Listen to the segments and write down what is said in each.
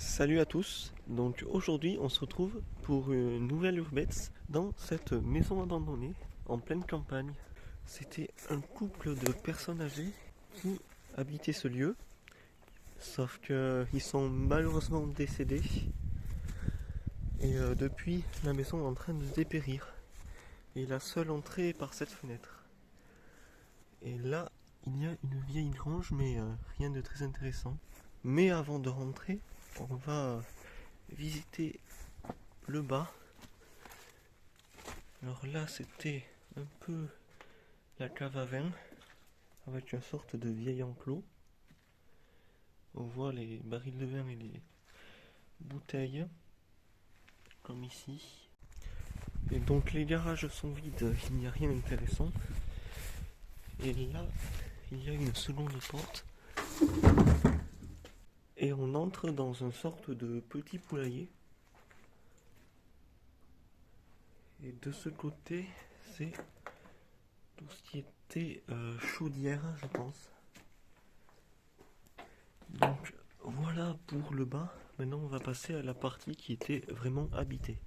Salut à tous, donc aujourd'hui on se retrouve pour une nouvelle urbex dans cette maison abandonnée en pleine campagne. C'était un couple de personnes âgées qui habitaient ce lieu, sauf qu'ils sont malheureusement décédés et depuis la maison est en train de dépérir. Et la seule entrée est par cette fenêtre. Et là il y a une vieille grange mais rien de très intéressant. Mais avant de rentrer, on va visiter le bas. Alors là, c'était un peu la cave à vin, avec une sorte de vieil enclos. On voit les barils de vin et les bouteilles, comme ici. Et donc les garages sont vides, il n'y a rien d'intéressant. Et là, il y a une seconde porte. Et on entre dans une sorte de petit poulailler. Et de ce côté, c'est tout ce qui était chaudière, je pense. Donc voilà pour le bas. Maintenant on va passer à la partie qui était vraiment habitée.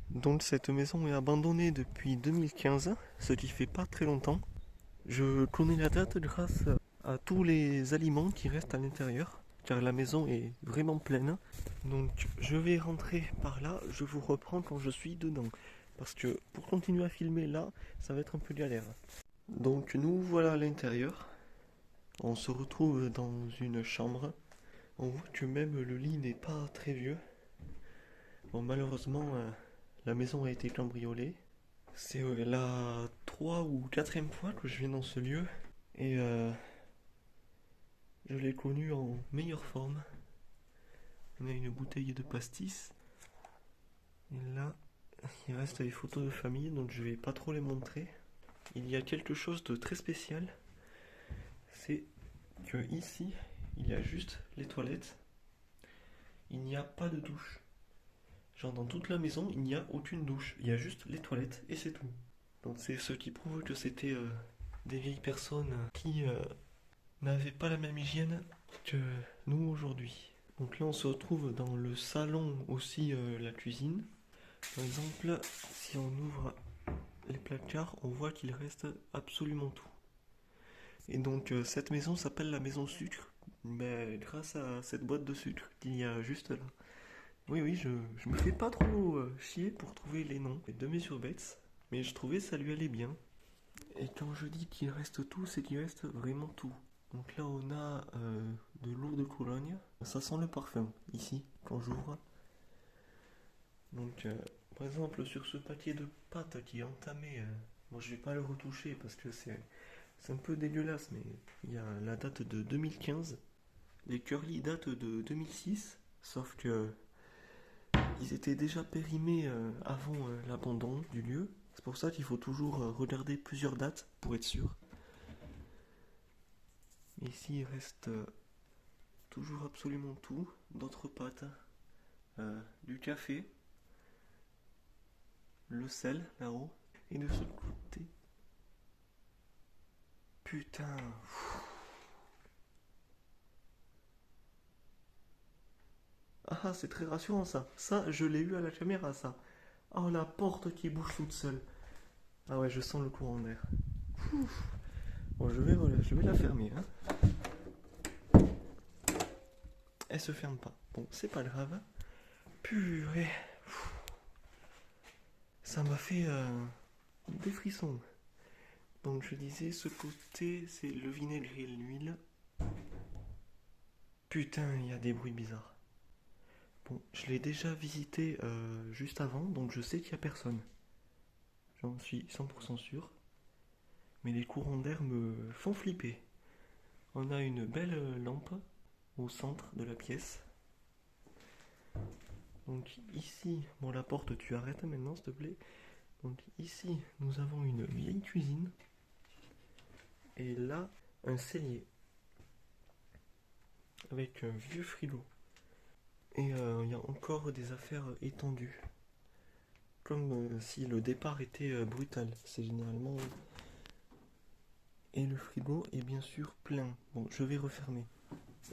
Donc cette maison est abandonnée depuis 2015, ce qui fait pas très longtemps. Je connais la date grâce à tous les aliments qui restent à l'intérieur, car la maison est vraiment pleine. Donc je vais rentrer par là, je vous reprends quand je suis dedans. Parce que pour continuer à filmer là, ça va être un peu galère. Donc nous voilà à l'intérieur. On se retrouve dans une chambre. On voit que même le lit n'est pas très vieux. Bon, malheureusement, la maison a été cambriolée. C'est la 3e ou 4e fois que je viens dans ce lieu. Et je l'ai connu en meilleure forme. On a une bouteille de pastis. Et là, il reste les photos de famille, donc je vais pas trop les montrer. Il y a quelque chose de très spécial. C'est que ici, il y a juste les toilettes. Il n'y a pas de douche. Genre dans toute la maison, il n'y a aucune douche. Il y a juste les toilettes et c'est tout. Donc c'est ce qui prouve que c'était des vieilles personnes qui n'avaient pas la même hygiène que nous aujourd'hui. Donc là on se retrouve dans le salon aussi, la cuisine. Par exemple, si on ouvre les placards, on voit qu'il reste absolument tout. Et donc cette maison s'appelle la maison sucre, mais grâce à cette boîte de sucre qu'il y a juste là. Oui, oui, je me fais pas trop chier pour trouver les noms de mes urbex, mais je trouvais ça lui allait bien. Et quand je dis qu'il reste tout, c'est qu'il reste vraiment tout. Donc là, on a de l'eau de Cologne. Ça sent le parfum, ici, quand j'ouvre. Donc, par exemple, sur ce paquet de pâte qui est entamé, bon, je vais pas le retoucher parce que c'est un peu dégueulasse, mais il y a la date de 2015. Les curly datent de 2006, sauf que ils étaient déjà périmés avant l'abandon du lieu. C'est pour ça qu'il faut toujours regarder plusieurs dates pour être sûr. Ici, il reste toujours absolument tout. D'autres pâtes, du café, le sel là-haut. Et de ce côté... Putain. Ah, c'est très rassurant ça. Ça, je l'ai eu à la caméra, ça. Oh, la porte qui bouge toute seule. Ah ouais, je sens le courant d'air. Bon, je vais la fermer. Hein. Elle se ferme pas. Bon, c'est pas grave. Purée. Ça m'a fait des frissons. Donc je disais, ce côté, c'est le vinaigre et l'huile. Putain, il y a des bruits bizarres. Bon, je l'ai déjà visité juste avant, donc je sais qu'il n'y a personne. J'en suis 100% sûr. Mais les courants d'air me font flipper. On a une belle lampe au centre de la pièce. Donc ici, bon la porte tu arrêtes maintenant s'il te plaît. Donc ici nous avons une vieille cuisine. Et là un cellier. Avec un vieux frigo. Et il y a encore des affaires étendues. Comme si le départ était brutal. C'est généralement... Et le frigo est bien sûr plein. Bon, je vais refermer.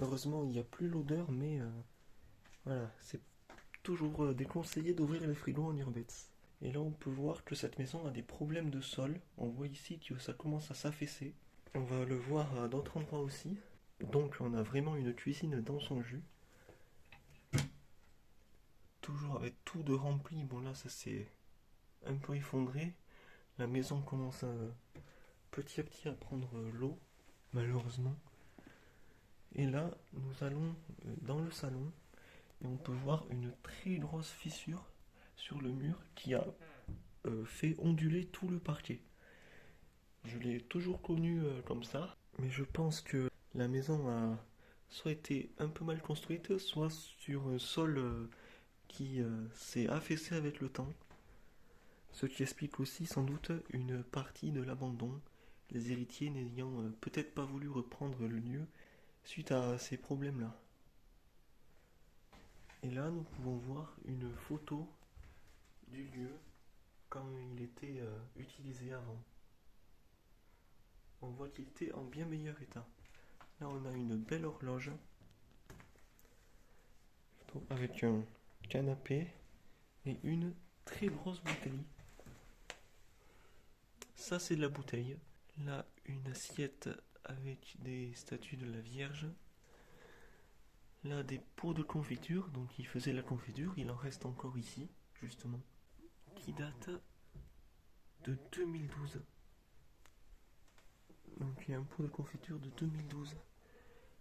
Heureusement, il n'y a plus l'odeur, mais Voilà, c'est toujours déconseillé d'ouvrir les frigos en urbex. Et là, on peut voir que cette maison a des problèmes de sol. On voit ici que ça commence à s'affaisser. On va le voir à d'autres endroits aussi. Donc, on a vraiment une cuisine dans son jus. Toujours avec tout de rempli. Bon, là, ça s'est un peu effondré. La maison commence petit à petit à prendre l'eau, malheureusement. Et là, nous allons dans le salon et on peut voir une très grosse fissure sur le mur qui a fait onduler tout le parquet. Je l'ai toujours connu comme ça, mais je pense que la maison a soit été un peu mal construite, soit sur un sol qui s'est affaissé avec le temps. Ce qui explique aussi sans doute une partie de l'abandon, les héritiers n'ayant peut-être pas voulu reprendre le lieu suite à ces problèmes-là. Et là, nous pouvons voir une photo du lieu quand il était utilisé avant. On voit qu'il était en bien meilleur état. Là, on a une belle horloge avec un canapé et une très grosse bouteille. Ça, c'est de la bouteille. Là, une assiette avec des statues de la Vierge. Là, des pots de confiture. Donc, il faisait la confiture. Il en reste encore ici, justement. Qui date de 2012. Donc, il y a un pot de confiture de 2012.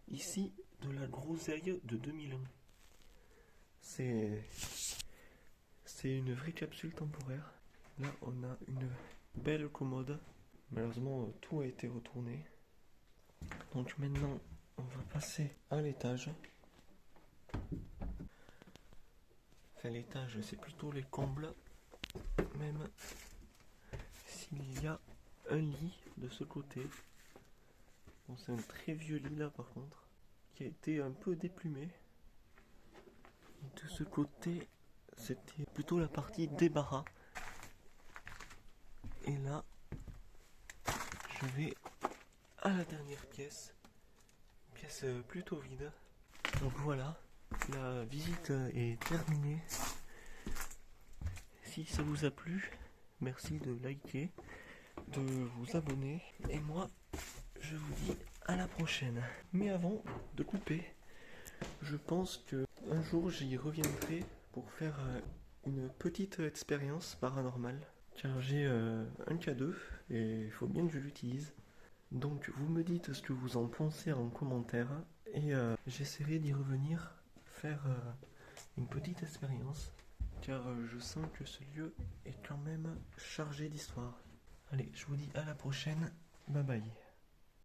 Ici, de la groseille de 2001. C'est une vraie capsule temporaire. Là, on a une belle commode. Malheureusement, tout a été retourné. Donc maintenant, on va passer à l'étage. Enfin, l'étage, c'est plutôt les combles. Même s'il y a un lit de ce côté. Bon, c'est un très vieux lit là, par contre, qui a été un peu déplumé. De ce côté, c'était plutôt la partie débarras. Et là, je vais à la dernière pièce. Une pièce plutôt vide. Donc voilà, la visite est terminée. Si ça vous a plu, merci de liker, de vous abonner. Et moi, je vous dis à la prochaine. Mais avant de couper, je pense que un jour j'y reviendrai pour faire une petite expérience paranormale. Car j'ai un cadeau et il faut bien que je l'utilise. Donc vous me dites ce que vous en pensez en commentaire et j'essaierai d'y revenir faire une petite expérience. Car je sens que ce lieu est quand même chargé d'histoire. Allez, je vous dis à la prochaine. Bye bye.